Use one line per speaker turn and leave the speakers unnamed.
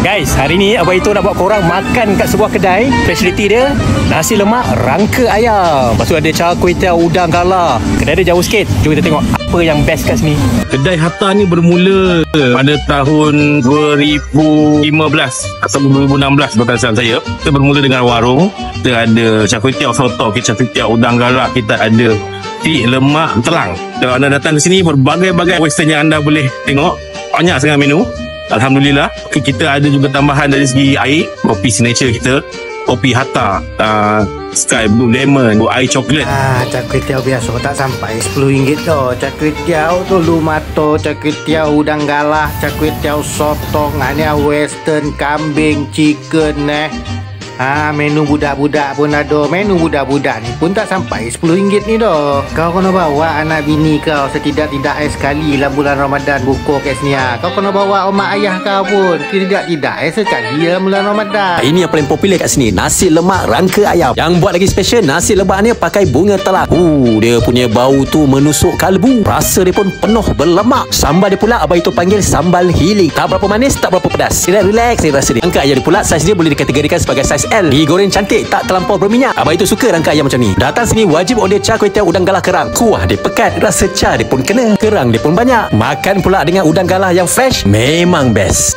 Guys, hari ni Abang Ito nak buat korang makan kat sebuah kedai. Speciality dia nasi lemak rangka ayam. Lepas tu ada char kway teow udang galah. Kedai dia jauh sikit. Jom kita tengok apa yang best kat sini.
Kedai Hatta ni bermula pada tahun 2015 atau 2016 bukan salah saya. Kita bermula dengan warung. Kita ada char kway teow soto, char kway teow udang galah, kita ada lemak telang. Kalau anda datang ke sini, berbagai-bagai western yang anda boleh tengok. Banyak sangat menu. Alhamdulillah. Kita ada juga tambahan dari segi air. Kopi signature kita, kopi Hatta, Sky Blue Lemon, air coklat.
Char kway teow biasa tak sampai RM10 tu. Char kway teow tu lumato, char kway teow udang galah, char kway teow sotong, ni western, kambing, chicken menu budak-budak pun ada. Menu budak-budak ni pun tak sampai RM10 ni dah. Kau kena bawa anak bini kau setidak-tidak sekali lah bulan Ramadan buka kat sini. Kau kena bawa mak ayah kau pun tidak-tidak sekali lah bulan Ramadan.
Ini yang paling popular kat sini, nasi lemak rangka ayam. Yang buat lagi special, nasi lemak ni pakai bunga telang. Dia punya bau tu menusuk kalbu. Rasa dia pun penuh berlemak. Sambal dia pula Abang Ito panggil sambal healing. Tak berapa manis, tak berapa pedas. Relax ni rasa dia. Rangka ayam dia pula saiz dia boleh dikategorikan sebagai saiz L. Digoreng cantik, tak terlampau berminyak. Abang Ito suka rangka ayam macam ni. Datang sini wajib order char kway teow udang galah kerang. Kuah dia pekat, rasa char dia pun kena, kerang dia pun banyak. Makan pula dengan udang galah yang fresh, memang best.